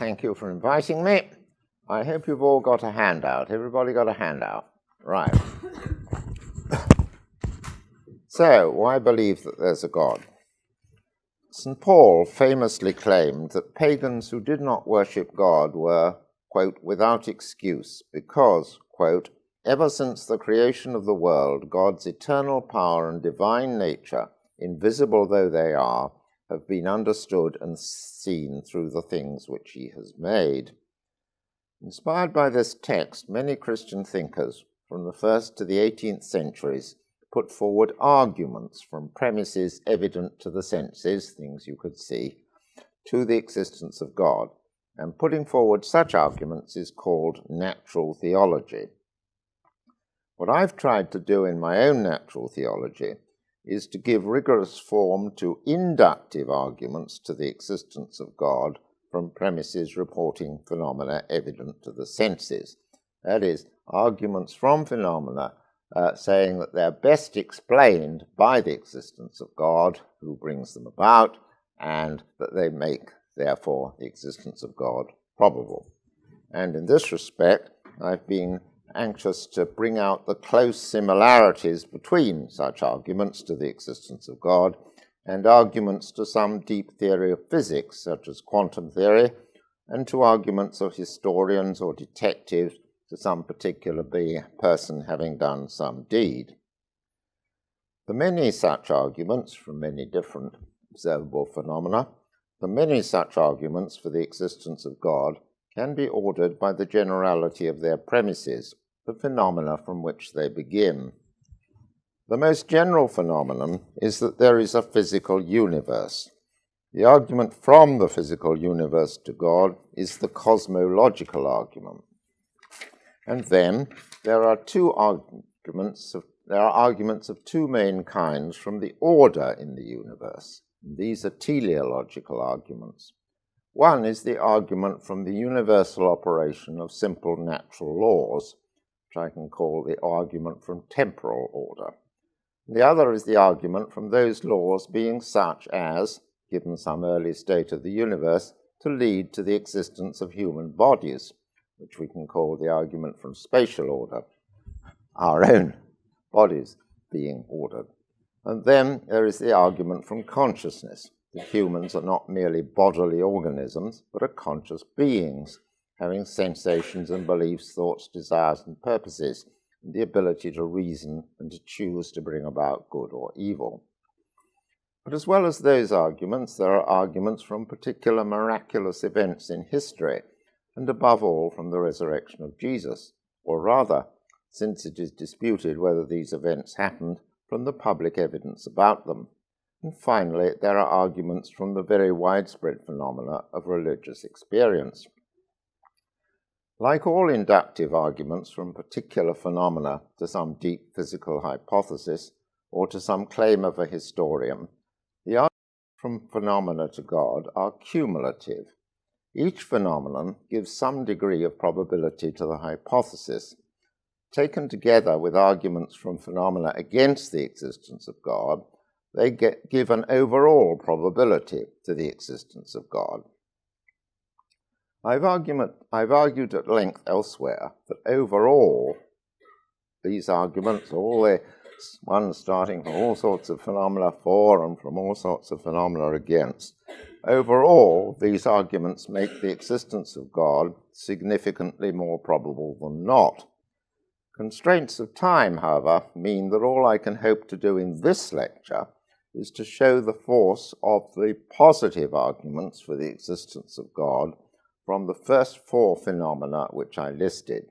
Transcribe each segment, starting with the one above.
thank you for inviting me. I hope you've all got a handout. Everybody got a handout? Right. So, why believe that there's a God? St. Paul famously claimed that pagans who did not worship God were, quote, without excuse, because, quote, ever since the creation of the world, God's eternal power and divine nature, invisible though they are, have been understood and seen through the things which he has made. Inspired by this text, many Christian thinkers, from the 1st to the 18th centuries, put forward arguments from premises evident to the senses, things you could see, to the existence of God. And putting forward such arguments is called natural theology. What I've tried to do in my own natural theology is to give rigorous form to inductive arguments to the existence of God from premises reporting phenomena evident to the senses. That is, arguments from phenomena saying that they're best explained by the existence of God, who brings them about, and that they make, therefore, the existence of God probable. And in this respect, I've been anxious to bring out the close similarities between such arguments to the existence of God and arguments to some deep theory of physics, such as quantum theory, and to arguments of historians or detectives to some particular person having done some deed. The many such arguments from many different observable phenomena, the many such arguments for the existence of God can be ordered by the generality of their premises, the phenomena from which they begin. The most general phenomenon is that there is a physical universe. The argument from the physical universe to God is the cosmological argument. And then there are arguments of two main kinds from the order in the universe. These are teleological arguments. One is the argument from the universal operation of simple natural laws, which I can call the argument from temporal order. The other is the argument from those laws being such as, given some early state of the universe, to lead to the existence of human bodies, which we can call the argument from spatial order, our own bodies being ordered. And then there is the argument from consciousness, that humans are not merely bodily organisms, but are conscious beings, having sensations and beliefs, thoughts, desires, and purposes, and the ability to reason and to choose to bring about good or evil. But as well as those arguments, there are arguments from particular miraculous events in history, and above all from the resurrection of Jesus, or rather, since it is disputed whether these events happened, from the public evidence about them. And finally, there are arguments from the very widespread phenomena of religious experience. Like all inductive arguments from particular phenomena to some deep physical hypothesis or to some claim of a historian, the arguments from phenomena to God are cumulative. Each phenomenon gives some degree of probability to the hypothesis. Taken together with arguments from phenomena against the existence of God, they give an overall probability to the existence of God. I've argued at length elsewhere that overall, these arguments, all the ones starting from all sorts of phenomena for and from all sorts of phenomena against, overall, these arguments make the existence of God significantly more probable than not. Constraints of time, however, mean that all I can hope to do in this lecture is to show the force of the positive arguments for the existence of God from the first four phenomena which I listed,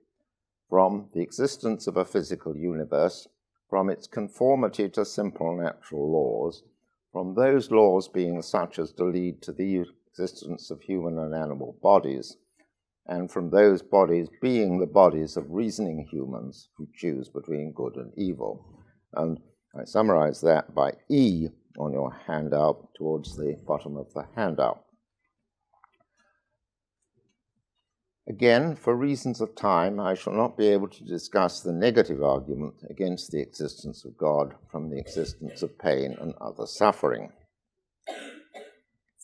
from the existence of a physical universe, from its conformity to simple natural laws, from those laws being such as to lead to the existence of human and animal bodies, and from those bodies being the bodies of reasoning humans who choose between good and evil. And I summarize that by E on your handout towards the bottom of the handout. Again, for reasons of time, I shall not be able to discuss the negative argument against the existence of God from the existence of pain and other suffering.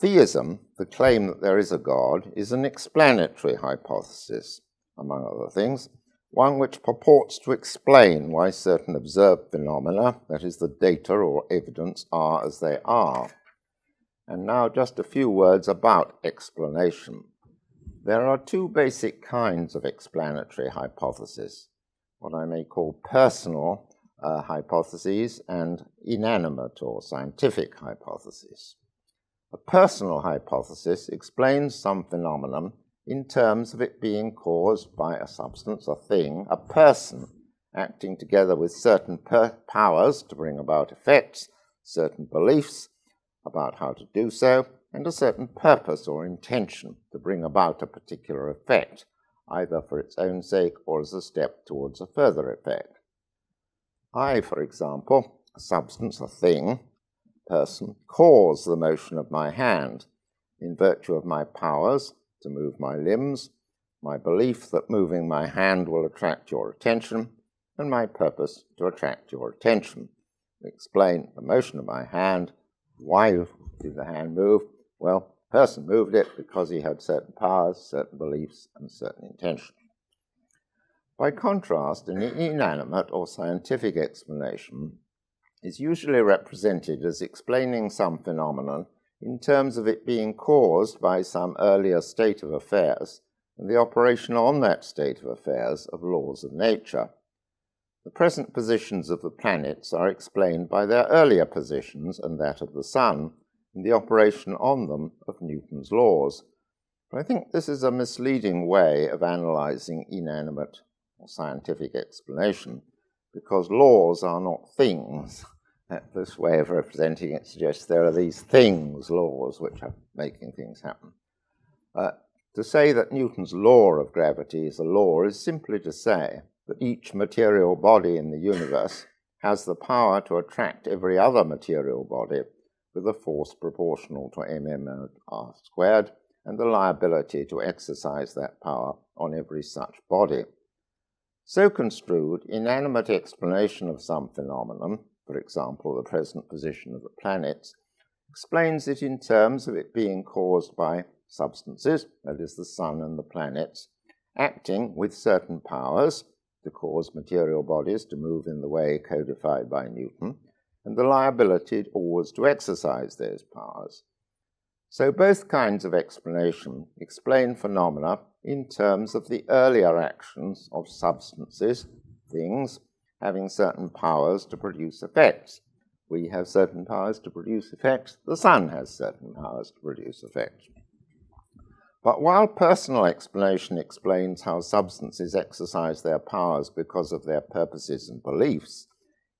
Theism, the claim that there is a God, is an explanatory hypothesis, among other things, one which purports to explain why certain observed phenomena, that is, the data or evidence, are as they are. And now just a few words about explanation. There are two basic kinds of explanatory hypothesis, what I may call personal hypotheses and inanimate or scientific hypotheses. A personal hypothesis explains some phenomenon in terms of it being caused by a substance, a thing, a person, acting together with certain powers to bring about effects, certain beliefs about how to do so, and a certain purpose or intention to bring about a particular effect, either for its own sake or as a step towards a further effect. I, for example, a substance, a thing, person, cause the motion of my hand in virtue of my powers to move my limbs, my belief that moving my hand will attract your attention, and my purpose to attract your attention. We explain the motion of my hand. Why did the hand move? Well, the person moved it because he had certain powers, certain beliefs, and certain intention. By contrast, an inanimate or scientific explanation is usually represented as explaining some phenomenon in terms of it being caused by some earlier state of affairs and the operation on that state of affairs of laws of nature. The present positions of the planets are explained by their earlier positions and that of the Sun and the operation on them of Newton's laws. But I think this is a misleading way of analyzing inanimate or scientific explanation, because laws are not things. This way of representing it suggests there are these things, laws, which are making things happen. To say that Newton's law of gravity is a law is simply to say that each material body in the universe has the power to attract every other material body with a force proportional to mr squared and the liability to exercise that power on every such body. So construed, inanimate explanation of some phenomenon, for example, the present position of the planets, explains it in terms of it being caused by substances, that is, the Sun and the planets, acting with certain powers to cause material bodies to move in the way codified by Newton, and the liability always to exercise those powers. So both kinds of explanation explain phenomena in terms of the earlier actions of substances, things, having certain powers to produce effects. We have certain powers to produce effects. The Sun has certain powers to produce effects. But while personal explanation explains how substances exercise their powers because of their purposes and beliefs,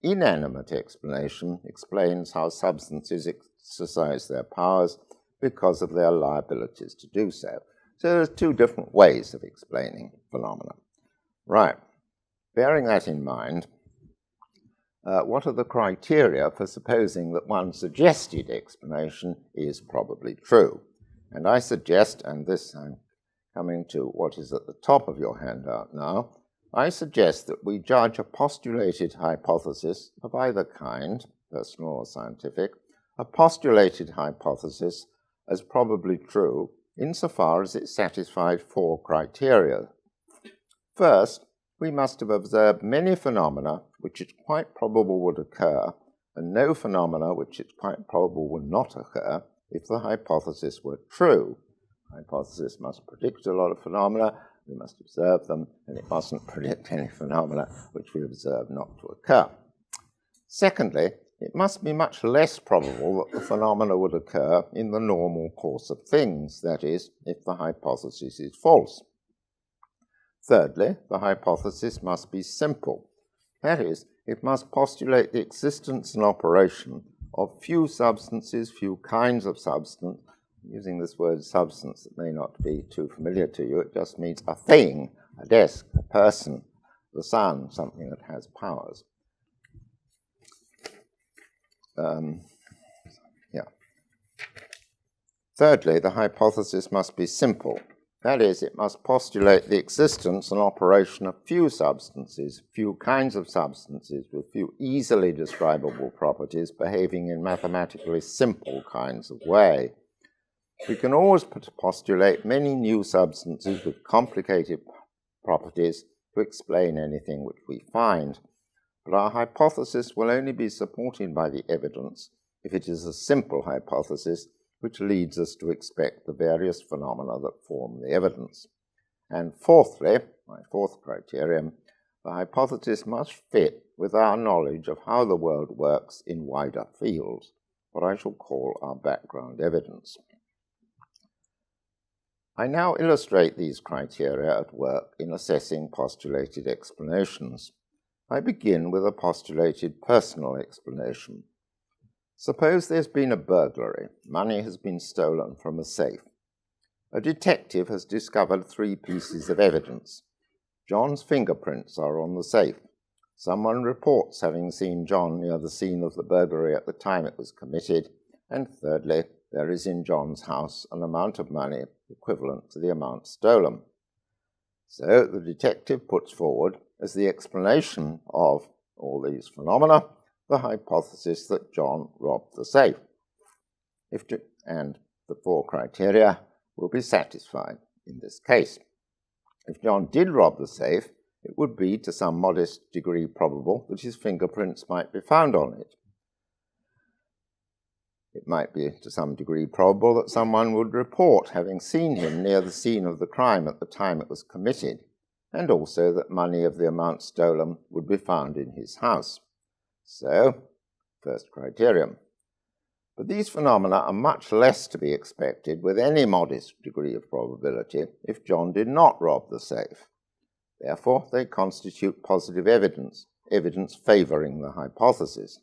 inanimate explanation explains how substances exercise their powers because of their liabilities to do so. So there's two different ways of explaining phenomena. Right. Bearing that in mind, what are the criteria for supposing that one suggested explanation is probably true? And I suggest, and this I'm coming to what is at the top of your handout now, I suggest that we judge a postulated hypothesis of either kind, personal or scientific, a postulated hypothesis as probably true insofar as it satisfied four criteria. First, we must have observed many phenomena which it's quite probable would occur, and no phenomena which it's quite probable would not occur if the hypothesis were true. The hypothesis must predict a lot of phenomena, we must observe them, and it mustn't predict any phenomena which we observe not to occur. Secondly, it must be much less probable that the phenomena would occur in the normal course of things, that is, if the hypothesis is false. Thirdly, the hypothesis must be simple. That is, it must postulate the existence and operation of few substances, few kinds of substance. Using this word substance that may not be too familiar to you, it just means a thing, a desk, a person, the Sun, something that has powers. Thirdly, the hypothesis must be simple. That is, it must postulate the existence and operation of few substances, few kinds of substances with few easily describable properties behaving in mathematically simple kinds of way. We can always postulate many new substances with complicated properties to explain anything which we find, but our hypothesis will only be supported by the evidence if it is a simple hypothesis which leads us to expect the various phenomena that form the evidence. And fourthly, my fourth criterion, the hypothesis must fit with our knowledge of how the world works in wider fields, what I shall call our background evidence. I now illustrate these criteria at work in assessing postulated explanations. I begin with a postulated personal explanation. Suppose there's been a burglary. Money has been stolen from a safe. A detective has discovered 3 pieces of evidence. John's fingerprints are on the safe. Someone reports having seen John near the scene of the burglary at the time it was committed. And thirdly, there is in John's house an amount of money equivalent to the amount stolen. So the detective puts forward, as the explanation of all these phenomena, the hypothesis that John robbed the safe. And the 4 criteria will be satisfied in this case. If John did rob the safe, it would be to some modest degree probable that his fingerprints might be found on it. It might be to some degree probable that someone would report having seen him near the scene of the crime at the time it was committed, and also that money of the amount stolen would be found in his house. So, first criterion. But these phenomena are much less to be expected with any modest degree of probability if John did not rob the safe. Therefore, they constitute positive evidence, evidence favouring the hypothesis.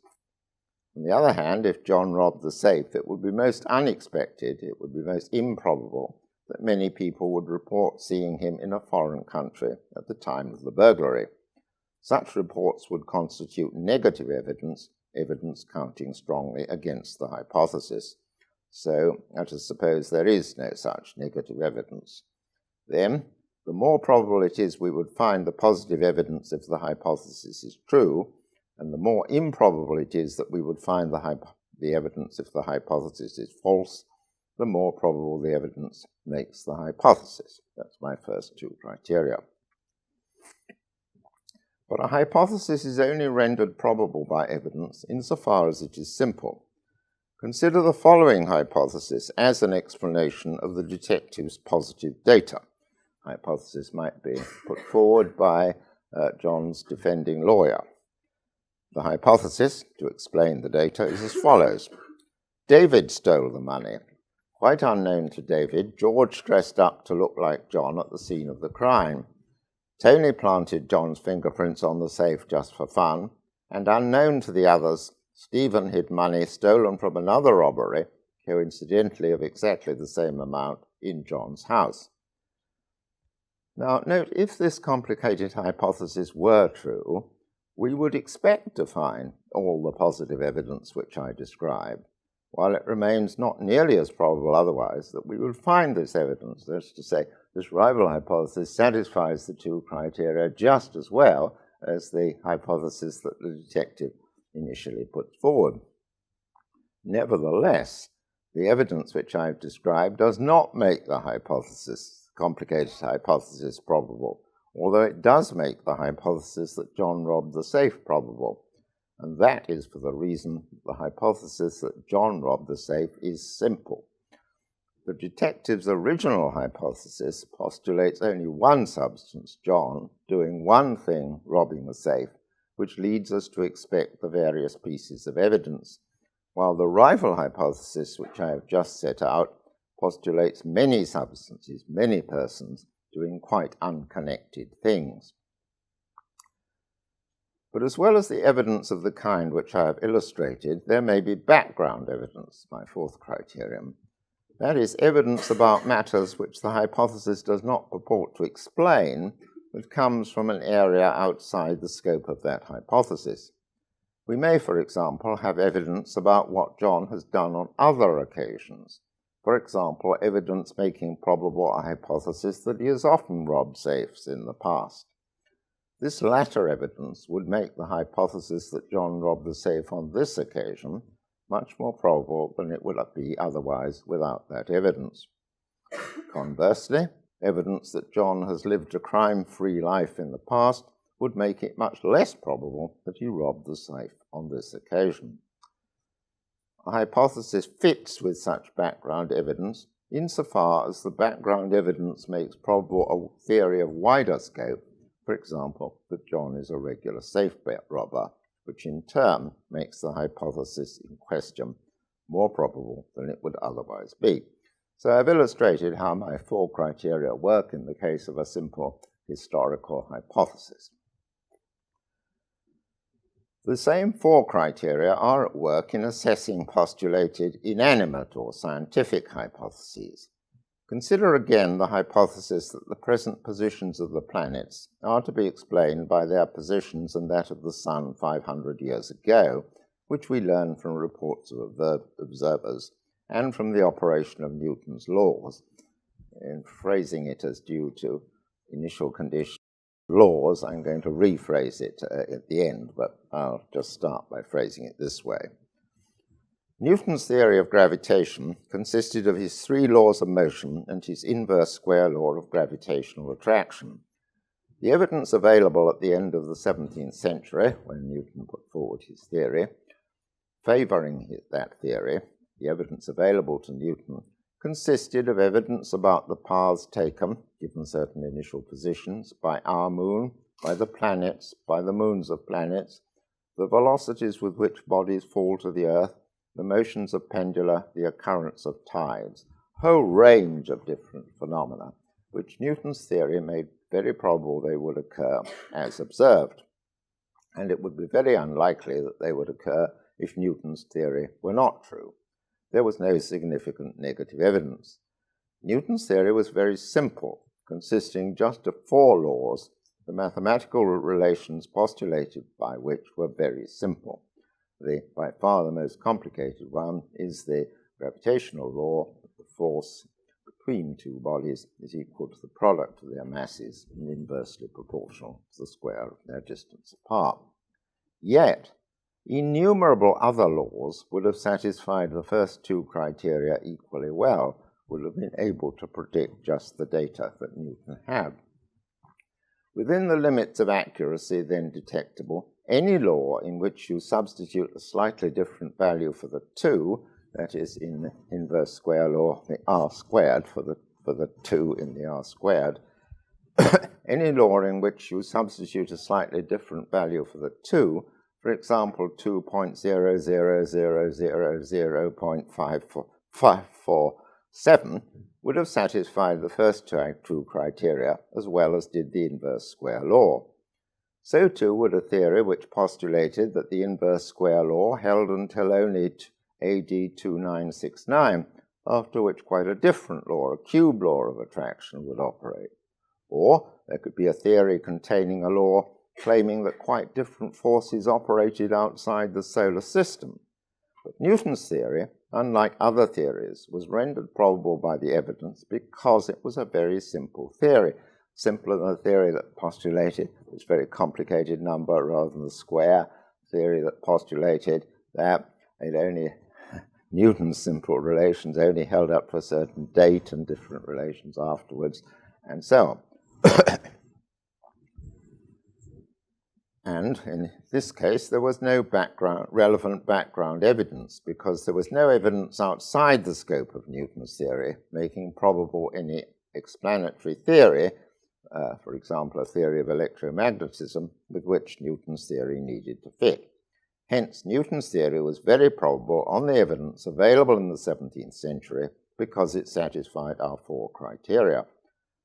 On the other hand, if John robbed the safe, it would be most unexpected, it would be most improbable that many people would report seeing him in a foreign country at the time of the burglary. Such reports would constitute negative evidence, evidence counting strongly against the hypothesis. So, let us suppose there is no such negative evidence. Then, the more probable it is we would find the positive evidence if the hypothesis is true, and the more improbable it is that we would find the evidence if the hypothesis is false, the more probable the evidence makes the hypothesis. That's my first 2 criteria. But a hypothesis is only rendered probable by evidence insofar as it is simple. Consider the following hypothesis as an explanation of the detective's positive data. Hypothesis might be put forward by John's defending lawyer. The hypothesis, to explain the data, is as follows. David stole the money. Quite unknown to David, George dressed up to look like John at the scene of the crime. Tony planted John's fingerprints on the safe just for fun, and unknown to the others, Stephen hid money stolen from another robbery, coincidentally of exactly the same amount, in John's house. Now, note, if this complicated hypothesis were true, we would expect to find all the positive evidence which I described, while it remains not nearly as probable otherwise that we would find this evidence. That is to say, this rival hypothesis satisfies the 2 criteria just as well as the hypothesis that the detective initially put forward. Nevertheless, the evidence which I've described does not make the complicated hypothesis probable, although it does make the hypothesis that John robbed the safe probable. And that is for the reason the hypothesis that John robbed the safe is simple. The detective's original hypothesis postulates only one substance, John, doing one thing, robbing the safe, which leads us to expect the various pieces of evidence, while the rival hypothesis, which I have just set out, postulates many substances, many persons, doing quite unconnected things. But as well as the evidence of the kind which I have illustrated, there may be background evidence, my 4th criterion. That is, evidence about matters which the hypothesis does not purport to explain, but comes from an area outside the scope of that hypothesis. We may, for example, have evidence about what John has done on other occasions. For example, evidence making probable a hypothesis that he has often robbed safes in the past. This latter evidence would make the hypothesis that John robbed the safe on this occasion much more probable than it would be otherwise without that evidence. Conversely, evidence that John has lived a crime-free life in the past would make it much less probable that he robbed the safe on this occasion. A hypothesis fits with such background evidence insofar as the background evidence makes probable a theory of wider scope, for example, that John is a regular safe robber, which in turn makes the hypothesis in question more probable than it would otherwise be. So I've illustrated how my 4 criteria work in the case of a simple historical hypothesis. The same 4 criteria are at work in assessing postulated inanimate or scientific hypotheses. Consider again the hypothesis that the present positions of the planets are to be explained by their positions and that of the Sun 500 years ago, which we learn from reports of observers and from the operation of Newton's laws. In phrasing it as due to initial condition laws, I'm going to rephrase it at the end, but I'll just start by phrasing it this way. Newton's theory of gravitation consisted of his 3 laws of motion and his inverse square law of gravitational attraction. The evidence available at the end of the 17th century, when Newton put forward his theory, favoring that theory, the evidence available to Newton consisted of evidence about the paths taken, given certain initial positions, by our moon, by the planets, by the moons of planets, the velocities with which bodies fall to the Earth, the motions of pendula, the occurrence of tides, a whole range of different phenomena, which Newton's theory made very probable they would occur as observed. And it would be very unlikely that they would occur if Newton's theory were not true. There was no significant negative evidence. Newton's theory was very simple, consisting just of 4 laws, the mathematical relations postulated by which were very simple. By far the most complicated one is the gravitational law that the force between 2 bodies is equal to the product of their masses and inversely proportional to the square of their distance apart. Yet, innumerable other laws would have satisfied the first 2 criteria equally well, would have been able to predict just the data that Newton had. Within the limits of accuracy then detectable, any law in which you substitute a slightly different value for the 2, that is, in the inverse square law, the r squared for the 2 in the r squared, any law in which you substitute a slightly different value for the 2, for example, 2.00000.547, would have satisfied the first 2 criteria as well as did the inverse square law. So too would a theory which postulated that the inverse square law held until only AD 2969, after which quite a different law, a cube law of attraction, would operate. Or there could be a theory containing a law claiming that quite different forces operated outside the solar system. But Newton's theory, unlike other theories, was rendered probable by the evidence because it was a very simple theory, simpler than a theory that postulated this very complicated number rather than the square, theory that postulated that Newton's simple relations only held up for a certain date and different relations afterwards, and so on. And in this case, there was no relevant background evidence because there was no evidence outside the scope of Newton's theory making probable any explanatory theory, for example, a theory of electromagnetism, with which Newton's theory needed to fit. Hence, Newton's theory was very probable on the evidence available in the 17th century because it satisfied our 4 criteria.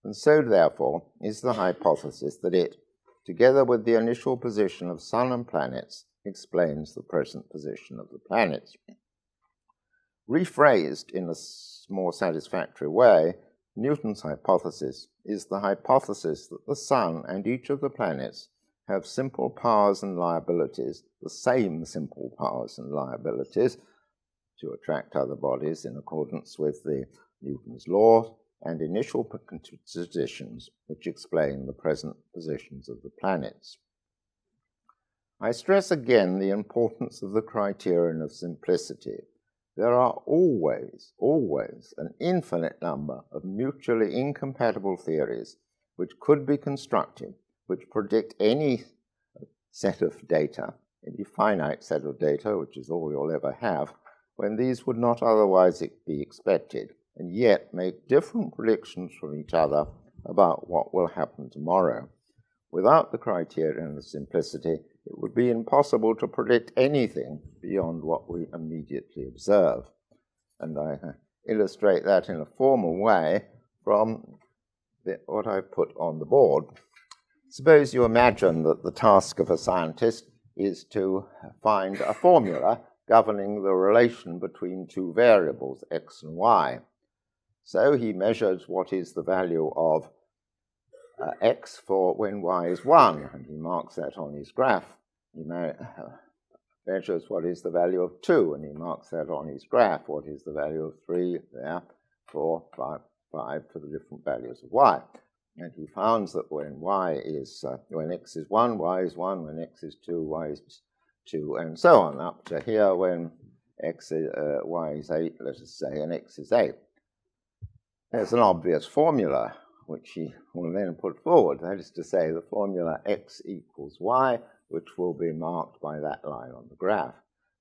And so, therefore, is the hypothesis that it, together with the initial position of Sun and planets, explains the present position of the planets. Rephrased in a more satisfactory way, Newton's hypothesis is the hypothesis that the Sun and each of the planets have simple powers and liabilities, the same simple powers and liabilities, to attract other bodies in accordance with Newton's law, and initial positions which explain the present positions of the planets. I stress again the importance of the criterion of simplicity. There are always an infinite number of mutually incompatible theories which could be constructed, which predict any set of data, any finite set of data, which is all you'll ever have, when these would not otherwise be expected, and yet make different predictions from each other about what will happen tomorrow. Without the criterion of simplicity, it would be impossible to predict anything beyond what we immediately observe. And I illustrate that in a formal way from what I put on the board. Suppose you imagine that the task of a scientist is to find a formula governing the relation between two variables, x and y. So he measures what is the value of x for when y is 1, and he marks that on his graph. He measures what is the value of 2, and he marks that on his graph. What is the value of 3 there, 4, 5 for the different values of y. And he finds that when when x is 1, y is 1, when x is 2, y is 2, and so on, up to here when y is 8, let us say, and x is 8. There's an obvious formula which he will then put forward, that is to say the formula x equals y, which will be marked by that line on the graph.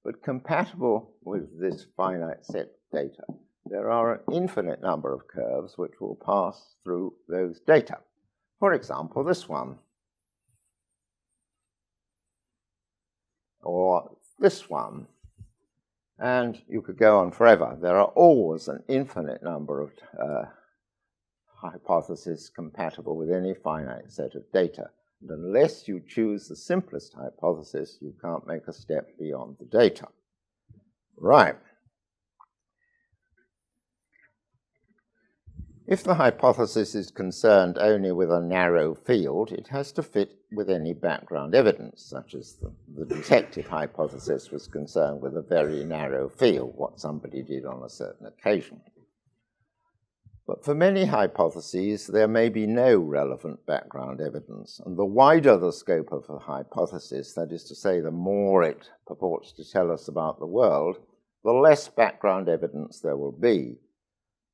But compatible with this finite set data, there are an infinite number of curves which will pass through those data. For example, this one, or this one, and you could go on forever. There are always an infinite number of hypotheses compatible with any finite set of data. And unless you choose the simplest hypothesis, you can't make a step beyond the data. Right. If the hypothesis is concerned only with a narrow field, it has to fit with any background evidence, such as the detective hypothesis was concerned with a very narrow field, what somebody did on a certain occasion. But for many hypotheses, there may be no relevant background evidence, and the wider the scope of a hypothesis, that is to say, the more it purports to tell us about the world, the less background evidence there will be.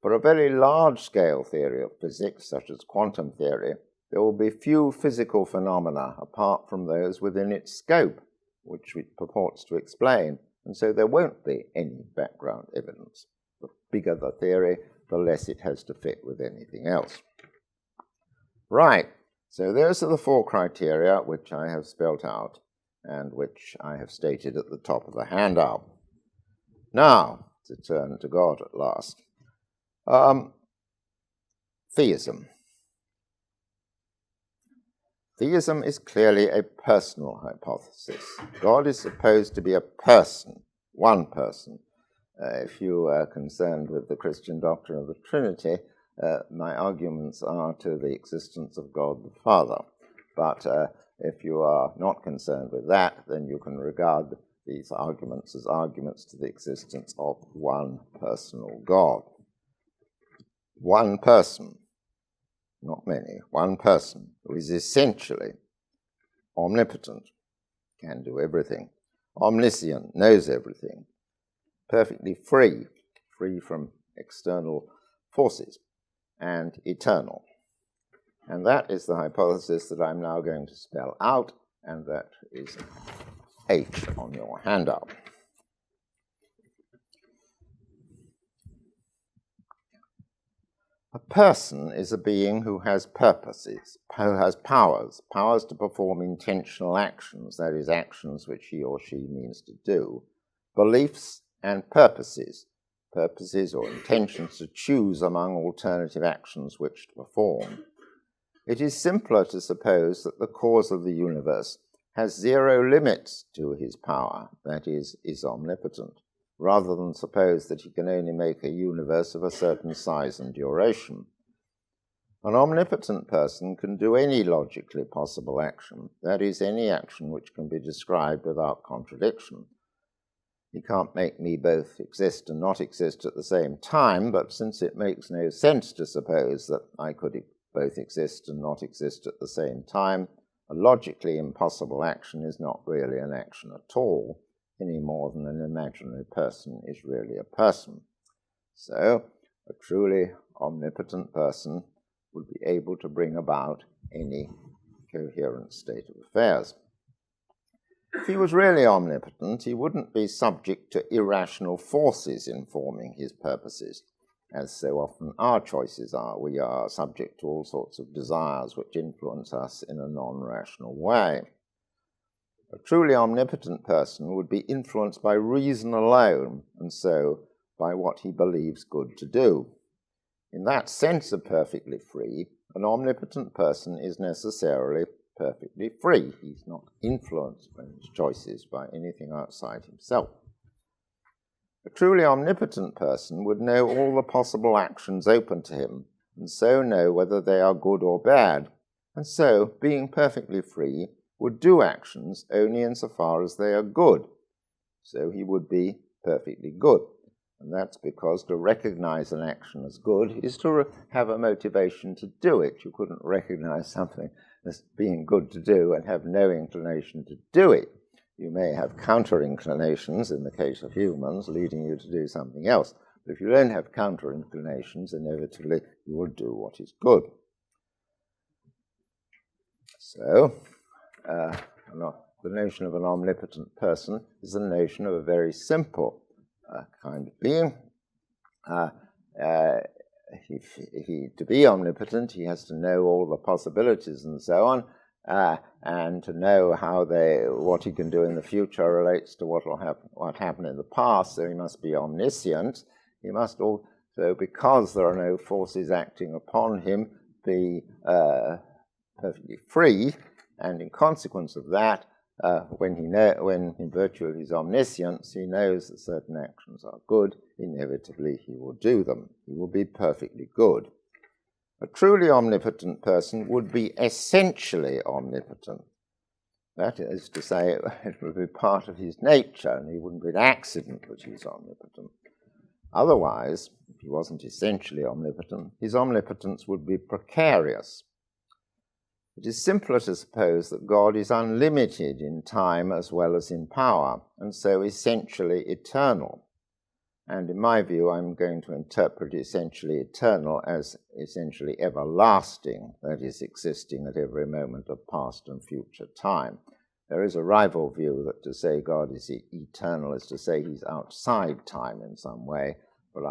For a very large-scale theory of physics, such as quantum theory, there will be few physical phenomena apart from those within its scope, which it purports to explain, and so there won't be any background evidence. The bigger the theory, the less it has to fit with anything else. Right, so those are the 4 criteria which I have spelt out and which I have stated at the top of the handout. Now, to turn to God at last. Theism. Theism is clearly a personal hypothesis. God is supposed to be a person, one person. If you are concerned with the Christian doctrine of the Trinity, my arguments are to the existence of God the Father. But if you are not concerned with that, then you can regard these arguments as arguments to the existence of one personal God. One person, not many, one person who is essentially omnipotent, can do everything, omniscient, knows everything, perfectly free from external forces, and eternal. And that is the hypothesis that I'm now going to spell out, and that is H on your handout. A person is a being who has purposes, who has powers to perform intentional actions, that is, actions which he or she means to do, beliefs and purposes or intentions to choose among alternative actions which to perform. It is simpler to suppose that the cause of the universe has 0 limits to his power, that is omnipotent, rather than suppose that he can only make a universe of a certain size and duration. An omnipotent person can do any logically possible action, that is, any action which can be described without contradiction. He can't make me both exist and not exist at the same time, but since it makes no sense to suppose that I could both exist and not exist at the same time, A logically impossible action is not really an action at all, any more than an imaginary person is really a person. So, a truly omnipotent person would be able to bring about any coherent state of affairs. If he was really omnipotent, he wouldn't be subject to irrational forces informing his purposes, as so often our choices are. We are subject to all sorts of desires which influence us in a non-rational way. A truly omnipotent person would be influenced by reason alone, and so by what he believes good to do. In that sense of perfectly free, an omnipotent person is necessarily perfectly free. He's not influenced by his choices by anything outside himself. A truly omnipotent person would know all the possible actions open to him, and so know whether they are good or bad, and so, being perfectly free, would do actions only insofar as they are good. So he would be perfectly good. And that's because to recognize an action as good is to have a motivation to do it. You couldn't recognize something as being good to do and have no inclination to do it. You may have counter-inclinations, in the case of humans, leading you to do something else. But if you don't have counter-inclinations, inevitably you will do what is good. So, the notion of an omnipotent person is the notion of a very simple kind of being. To be omnipotent, he has to know all the possibilities and so on, and to know what he can do in the future relates to what happened in the past. So he must be omniscient. He must also, because there are no forces acting upon him, be perfectly free, and in consequence of that, when in virtue of his omniscience, he knows that certain actions are good, inevitably he will do them. He will be perfectly good. A truly omnipotent person would be essentially omnipotent. That is to say, it would be part of his nature, and he wouldn't be an accident that he's omnipotent. Otherwise, if he wasn't essentially omnipotent, his omnipotence would be precarious. It is simpler to suppose that God is unlimited in time as well as in power, and so essentially eternal. And in my view, I'm going to interpret essentially eternal as essentially everlasting, that is, existing at every moment of past and future time. There is a rival view that to say God is eternal is to say he's outside time in some way, but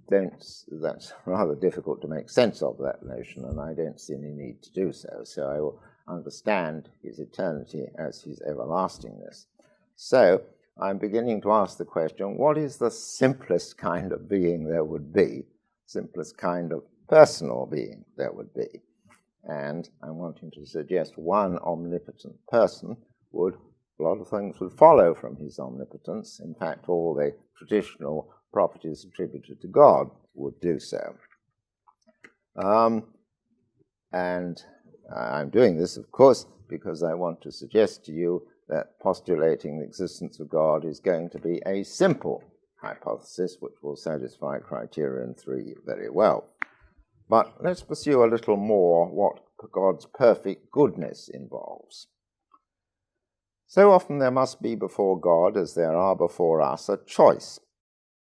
that's rather difficult to make sense of, that notion, and I don't see any need to do so. So I will understand his eternity as his everlastingness. So I'm beginning to ask the question, what is the simplest kind of being there would be, simplest kind of personal being there would be? And I'm wanting to suggest one omnipotent person a lot of things would follow from his omnipotence. In fact, all the traditional properties attributed to God would do so. And I'm doing this, of course, because I want to suggest to you that postulating the existence of God is going to be a simple hypothesis which will satisfy criterion 3 very well. But let's pursue a little more what God's perfect goodness involves. So often there must be before God, as there are before us, a choice.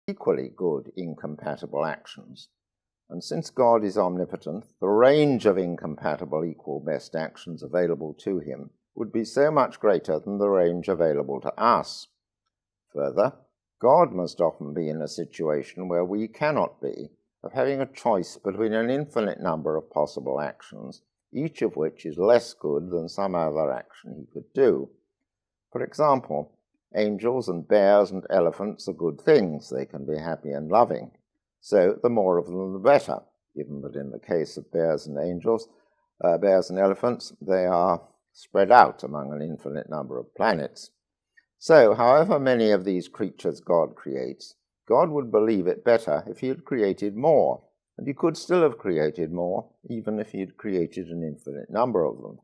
Equally good incompatible actions. And since God is omnipotent, the range of incompatible equal best actions available to him would be so much greater than the range available to us. Further, God must often be in a situation where we cannot be, of having a choice between an infinite number of possible actions, each of which is less good than some other action he could do. For example, angels and bears and elephants are good things. They can be happy and loving. So the more of them, the better, given that in the case of bears and elephants, they are spread out among an infinite number of planets. So, however many of these creatures God creates, God would believe it better if he had created more, and he could still have created more, even if he had created an infinite number of them.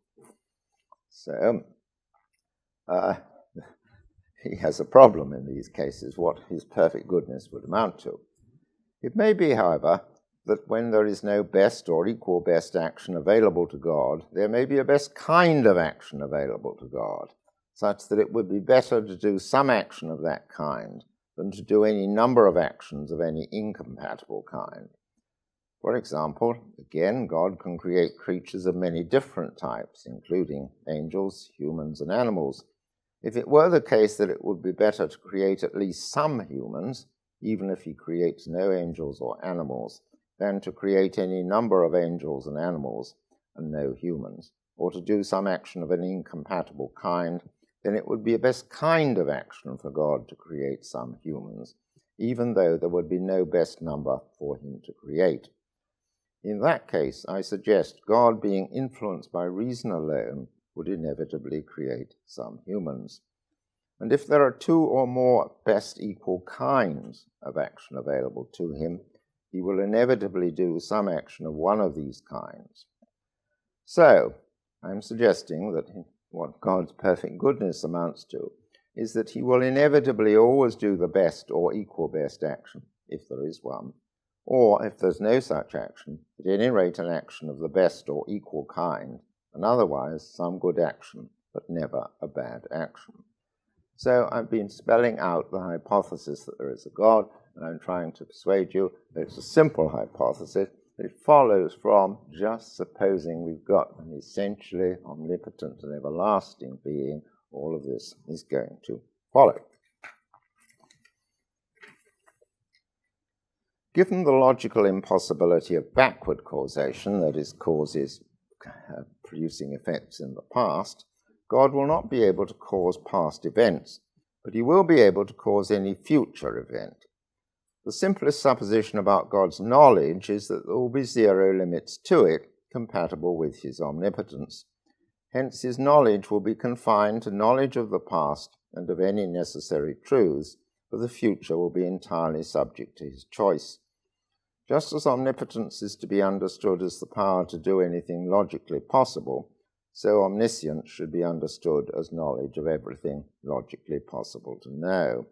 So, he has a problem in these cases, what his perfect goodness would amount to. It may be, however, that when there is no best or equal best action available to God, there may be a best kind of action available to God, such that it would be better to do some action of that kind than to do any number of actions of any incompatible kind. For example, again, God can create creatures of many different types, including angels, humans, and animals. If it were the case that it would be better to create at least some humans, even if he creates no angels or animals, than to create any number of angels and animals and no humans, or to do some action of an incompatible kind, then it would be a best kind of action for God to create some humans, even though there would be no best number for him to create. In that case, I suggest God, being influenced by reason alone, would inevitably create some humans. And if there are two or more best equal kinds of action available to him, he will inevitably do some action of one of these kinds. So, I'm suggesting that what God's perfect goodness amounts to is that he will inevitably always do the best or equal best action, if there is one, or if there's no such action, at any rate an action of the best or equal kind, and otherwise some good action, but never a bad action. So I've been spelling out the hypothesis that there is a God, and I'm trying to persuade you that it's a simple hypothesis. It follows from just supposing we've got an essentially omnipotent and everlasting being. All of this is going to follow. Given the logical impossibility of backward causation, that is, causes producing effects in the past, God will not be able to cause past events, but he will be able to cause any future event. The simplest supposition about God's knowledge is that there will be zero limits to it, compatible with his omnipotence. Hence, his knowledge will be confined to knowledge of the past and of any necessary truths, for the future will be entirely subject to his choice. Just as omnipotence is to be understood as the power to do anything logically possible, so omniscience should be understood as knowledge of everything logically possible to know.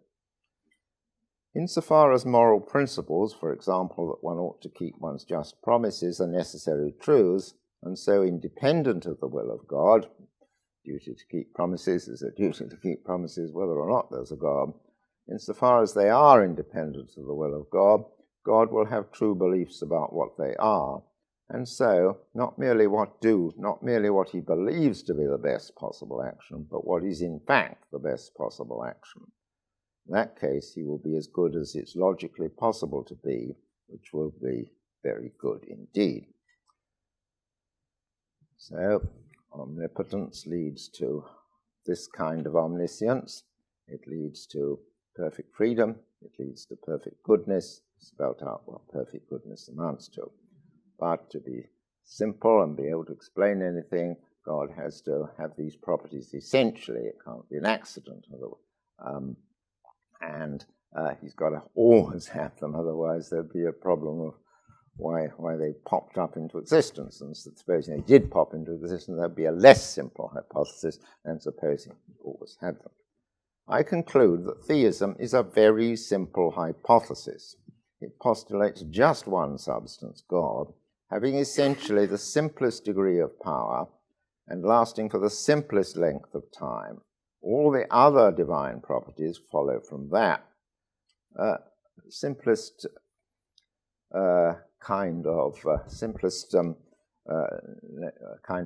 Insofar as moral principles, for example, that one ought to keep one's just promises, are necessary truths, and so independent of the will of God, duty to keep promises is a duty to keep promises whether or not there's a God, insofar as they are independent of the will of God, God will have true beliefs about what they are, and so not merely what he believes to be the best possible action, but what is in fact the best possible action. In that case, he will be as good as it's logically possible to be, which will be very good indeed. So, omnipotence leads to this kind of omniscience. It leads to perfect freedom. It leads to perfect goodness. Spelt out what perfect goodness amounts to. But to be simple and be able to explain anything, God has to have these properties essentially. It can't be an accident. And he's got to always have them, otherwise there'd be a problem of why they popped up into existence. And supposing they did pop into existence, that'd be a less simple hypothesis than supposing he always had them. I conclude that theism is a very simple hypothesis. It postulates just one substance, God, having essentially the simplest degree of power and lasting for the simplest length of time. All the other divine properties follow from that. Simplest kind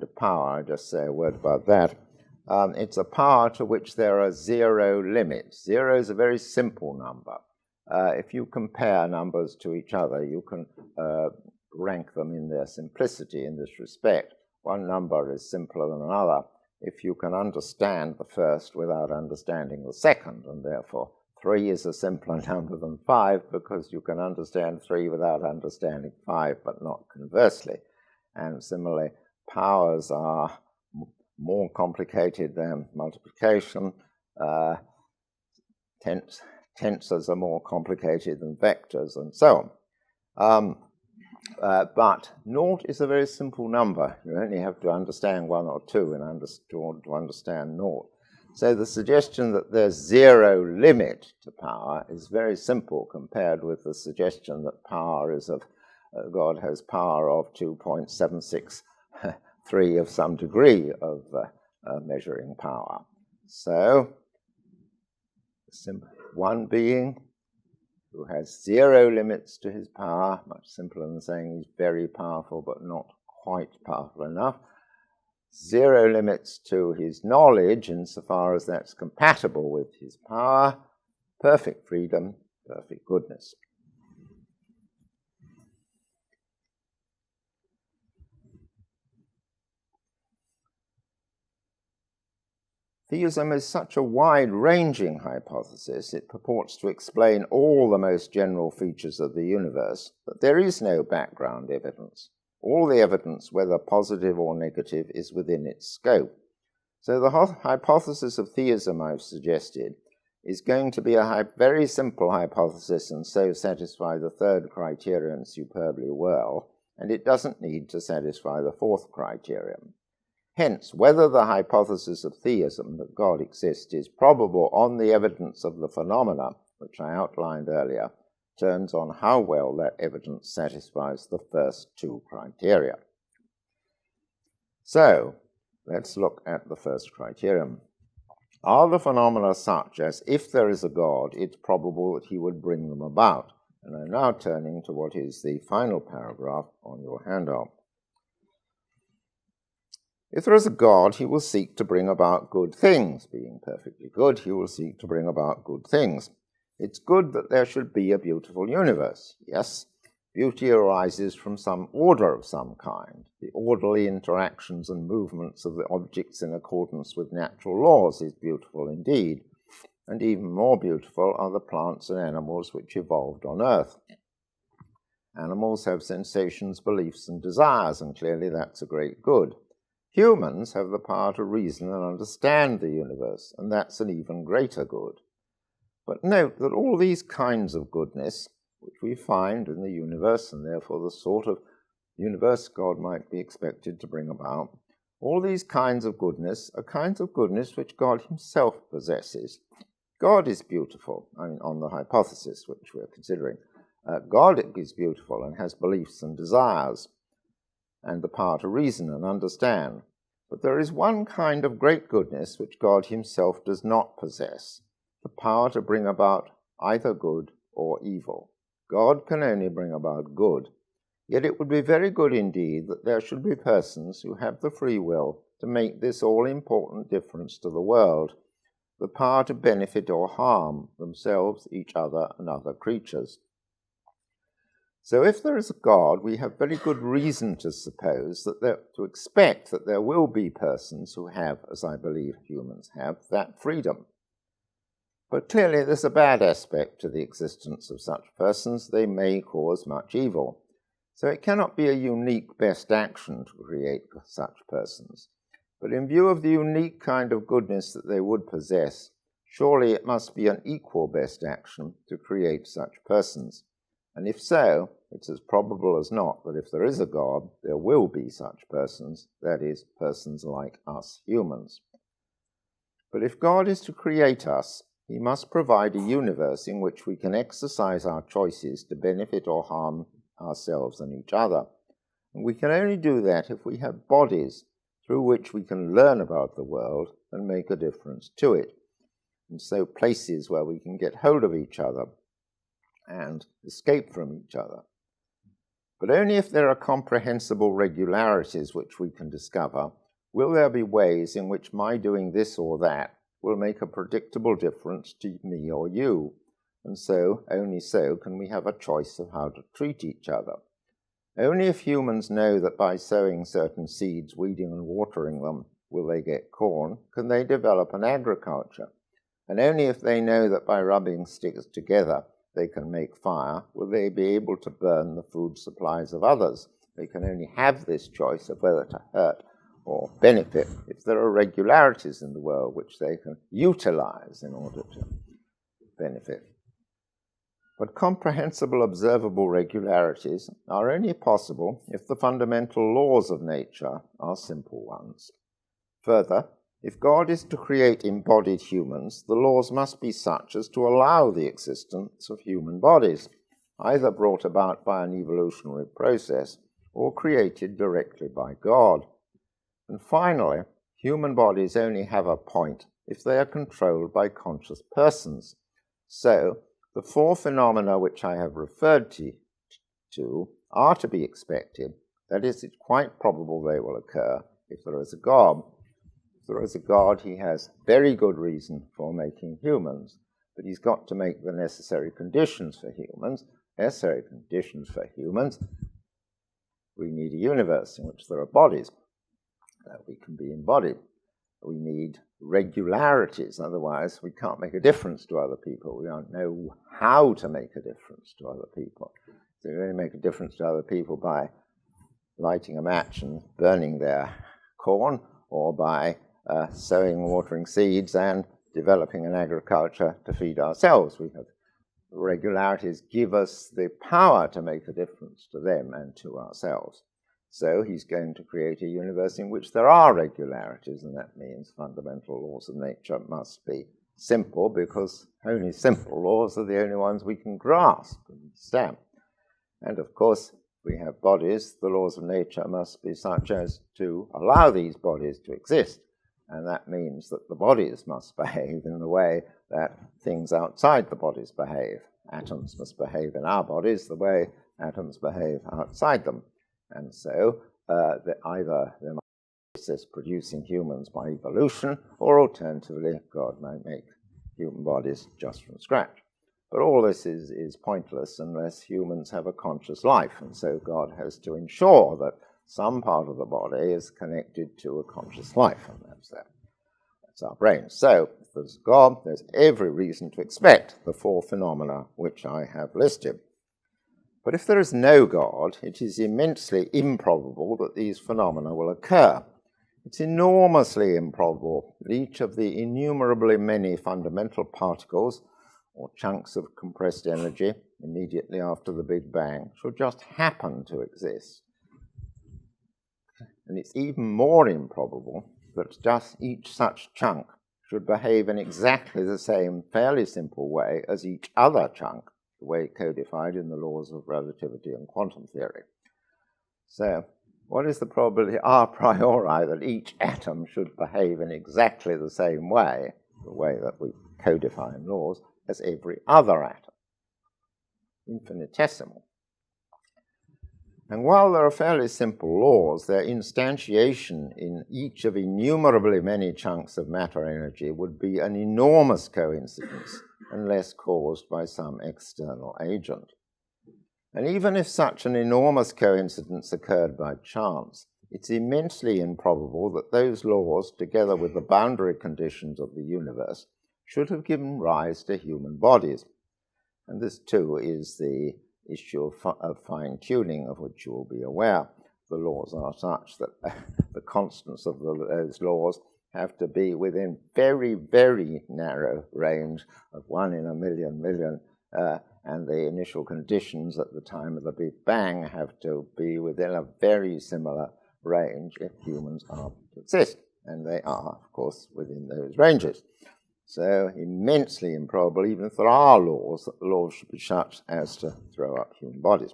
of power, I'll just say a word about that. It's a power to which there are zero limits. Zero is a very simple number. If you compare numbers to each other, you can rank them in their simplicity in this respect. One number is simpler than another if you can understand the first without understanding the second, and therefore 3 is a simpler number than 5 because you can understand 3 without understanding 5, but not conversely. And similarly, powers are more complicated than multiplication. Tensors are more complicated than vectors, and so on. But naught is a very simple number. You only have to understand 1 or 2 in order to understand naught. So the suggestion that there's zero limit to power is very simple compared with the suggestion that power is of God has power of 2.763 of some degree of measuring power. So, one being who has zero limits to his power, much simpler than saying he's very powerful but not quite powerful enough. Zero limits to his knowledge insofar as that's compatible with his power. Perfect freedom, perfect goodness. Theism is such a wide-ranging hypothesis, it purports to explain all the most general features of the universe, but there is no background evidence. All the evidence, whether positive or negative, is within its scope. So the hypothesis of theism I've suggested is going to be a very simple hypothesis and so satisfy the third criterion superbly well, and it doesn't need to satisfy the fourth criterion. Hence, whether the hypothesis of theism, that God exists, is probable on the evidence of the phenomena, which I outlined earlier, turns on how well that evidence satisfies the first two criteria. So, let's look at the first criterion. Are the phenomena such as, if there is a God, it's probable that he would bring them about? And I'm now turning to what is the final paragraph on your handout. If there is a God, he will seek to bring about good things. Being perfectly good, he will seek to bring about good things. It's good that there should be a beautiful universe. Yes, beauty arises from some order of some kind. The orderly interactions and movements of the objects in accordance with natural laws is beautiful indeed. And even more beautiful are the plants and animals which evolved on Earth. Animals have sensations, beliefs, and desires, and clearly that's a great good. Humans have the power to reason and understand the universe, and that's an even greater good. But note that all these kinds of goodness, which we find in the universe, and therefore the sort of universe God might be expected to bring about, all these kinds of goodness are kinds of goodness which God himself possesses. God is beautiful, on the hypothesis which we're considering. God is beautiful and has beliefs and desires, and the power to reason and understand. But there is one kind of great goodness which God himself does not possess, the power to bring about either good or evil. God can only bring about good, yet it would be very good indeed that there should be persons who have the free will to make this all-important difference to the world, the power to benefit or harm themselves, each other, and other creatures. So if there is a God, we have very good reason to suppose to expect that there will be persons who have, as I believe humans have, that freedom. But clearly there's a bad aspect to the existence of such persons. They may cause much evil. So it cannot be a unique best action to create such persons. But in view of the unique kind of goodness that they would possess, surely it must be an equal best action to create such persons. And if so, it's as probable as not that if there is a God, there will be such persons, that is, persons like us humans. But if God is to create us, he must provide a universe in which we can exercise our choices to benefit or harm ourselves and each other. And we can only do that if we have bodies through which we can learn about the world and make a difference to it. And so places where we can get hold of each other and escape from each other. But only if there are comprehensible regularities which we can discover will there be ways in which my doing this or that will make a predictable difference to me or you, and so, only so, can we have a choice of how to treat each other. Only if humans know that by sowing certain seeds, weeding and watering them, will they get corn, can they develop an agriculture. And only if they know that by rubbing sticks together they can make fire, will they be able to burn the food supplies of others. They can only have this choice of whether to hurt or benefit if there are regularities in the world which they can utilize in order to benefit. But comprehensible, observable regularities are only possible if the fundamental laws of nature are simple ones. Further, if God is to create embodied humans, the laws must be such as to allow the existence of human bodies. either brought about by an evolutionary process or created directly by God. And finally, human bodies only have a point if they are controlled by conscious persons. So, the four phenomena which I have referred to are to be expected. That is, it's quite probable they will occur if there is a God. If there is a God, he has very good reason for making humans, but he's got to make the necessary conditions for humans. We need a universe in which there are bodies that we can be embodied. We need regularities, otherwise we can't make a difference to other people. We don't know how to make a difference to other people. So you only make a difference to other people by lighting a match and burning their corn, or by sowing and watering seeds and developing an agriculture to feed ourselves. We have regularities give us the power to make a difference to them and to ourselves. So he's going to create a universe in which there are regularities, and that means fundamental laws of nature must be simple, because only simple laws are the only ones we can grasp and understand. And of course, we have bodies. The laws of nature must be such as to allow these bodies to exist, and that means that the bodies must behave in the way that things outside the bodies behave. Atoms must behave in our bodies the way atoms behave outside them. And so either there might be a process producing humans by evolution, or alternatively, God might make human bodies just from scratch. But all this is pointless unless humans have a conscious life, and so God has to ensure that some part of the body is connected to a conscious life, and that's our brain. So, if there's God, there's every reason to expect the four phenomena which I have listed. But if there is no God, it is immensely improbable that these phenomena will occur. It's enormously improbable that each of the innumerably many fundamental particles or chunks of compressed energy immediately after the Big Bang should just happen to exist. And it's even more improbable that just each such chunk should behave in exactly the same fairly simple way as each other chunk, the way codified in the laws of relativity and quantum theory. So, what is the probability a priori that each atom should behave in exactly the same way, the way that we codify in laws, as every other atom? Infinitesimal. And while there are fairly simple laws, their instantiation in each of innumerably many chunks of matter energy would be an enormous coincidence, unless caused by some external agent. And even if such an enormous coincidence occurred by chance, it's immensely improbable that those laws, together with the boundary conditions of the universe, should have given rise to human bodies. And this, too, is the issue of fine-tuning, of which you will be aware. The laws are such that the constants of those laws have to be within very, very narrow range of 1 in a million, and the initial conditions at the time of the Big Bang have to be within a very similar range if humans are to exist. And they are, of course, within those ranges. So immensely improbable, even if there are laws, that the laws should be such as to throw up human bodies.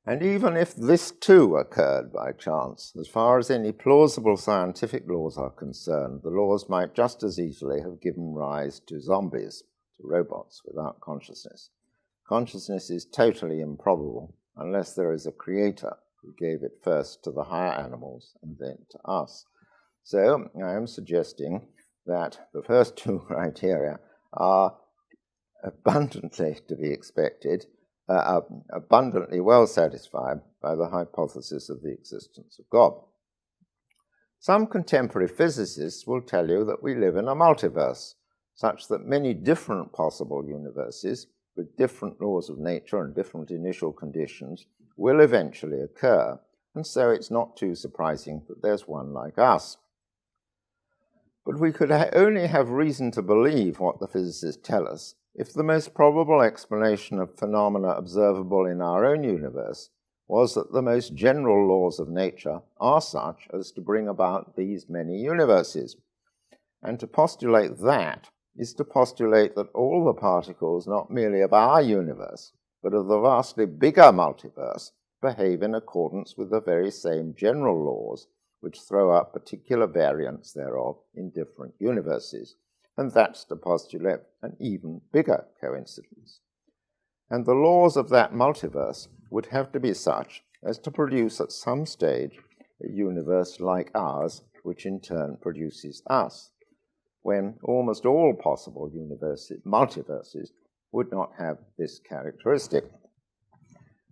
And even if this too occurred by chance, as far as any plausible scientific laws are concerned, the laws might just as easily have given rise to zombies, to robots without consciousness. Consciousness is totally improbable unless there is a creator who gave it first to the higher animals and then to us. So I am suggesting that the first two criteria are abundantly to be expected, abundantly well satisfied by the hypothesis of the existence of God. Some contemporary physicists will tell you that we live in a multiverse, such that many different possible universes with different laws of nature and different initial conditions will eventually occur, and so it's not too surprising that there's one like us. But we could only have reason to believe what the physicists tell us if the most probable explanation of phenomena observable in our own universe was that the most general laws of nature are such as to bring about these many universes. And to postulate that is to postulate that all the particles, not merely of our universe, but of the vastly bigger multiverse, behave in accordance with the very same general laws which throw up particular variants thereof in different universes, and that's to postulate an even bigger coincidence. And the laws of that multiverse would have to be such as to produce at some stage a universe like ours, which in turn produces us, when almost all possible multiverses would not have this characteristic.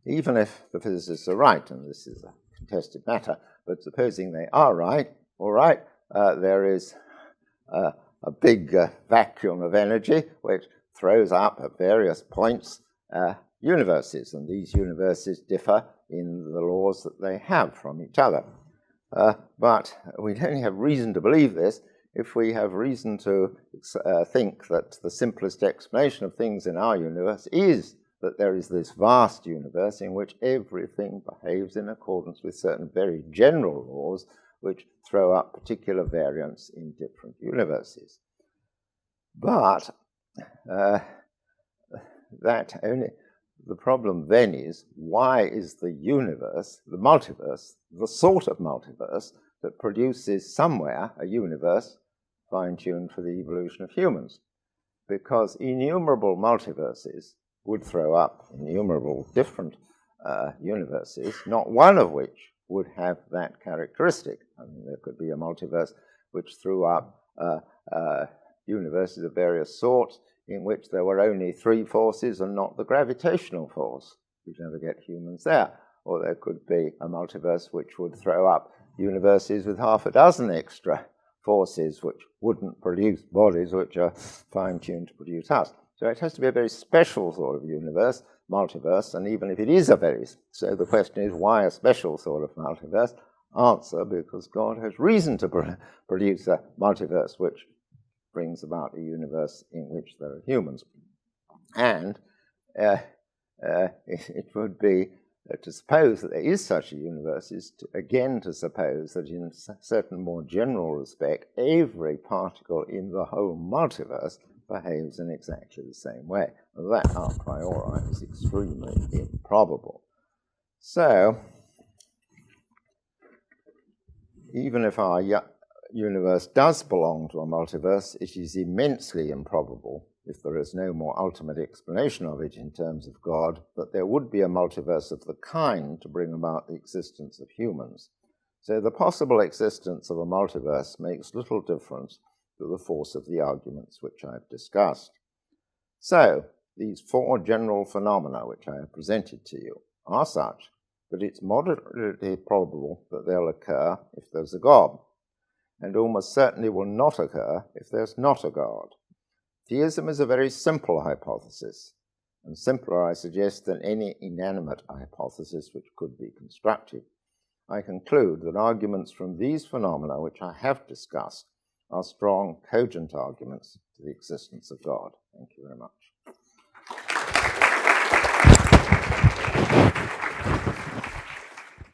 Even if the physicists are right, and this is a contested matter, but supposing they are right, all right, there is a big vacuum of energy which throws up at various points universes, and these universes differ in the laws that they have from each other. But we only have reason to believe this if we have reason to think that the simplest explanation of things in our universe is that there is this vast universe in which everything behaves in accordance with certain very general laws which throw up particular variants in different universes. But the problem then is, why is the universe, the multiverse, the sort of multiverse that produces somewhere a universe fine-tuned for the evolution of humans? Because innumerable multiverses would throw up innumerable different universes, not one of which would have that characteristic. I mean, there could be a multiverse which threw up universes of various sorts in which there were only three forces and not the gravitational force. You'd never get humans there. Or there could be a multiverse which would throw up universes with half a dozen extra forces which wouldn't produce bodies which are fine-tuned to produce us. So it has to be a very special sort of universe, multiverse, and even if it is so the question is, why a special sort of multiverse? Answer, because God has reason to produce a multiverse which brings about a universe in which there are humans. And it would be to suppose that there is such a universe is to suppose that in a certain more general respect, every particle in the whole multiverse behaves in exactly the same way. That a priori is extremely improbable. So, even if our universe does belong to a multiverse, it is immensely improbable, if there is no more ultimate explanation of it in terms of God, that there would be a multiverse of the kind to bring about the existence of humans. So the possible existence of a multiverse makes little difference to the force of the arguments which I have discussed. So, these four general phenomena which I have presented to you are such that it's moderately probable that they'll occur if there's a God, and almost certainly will not occur if there's not a God. Theism is a very simple hypothesis, and simpler, I suggest, than any inanimate hypothesis which could be constructed. I conclude that arguments from these phenomena which I have discussed are strong, cogent arguments to the existence of God. Thank you very much.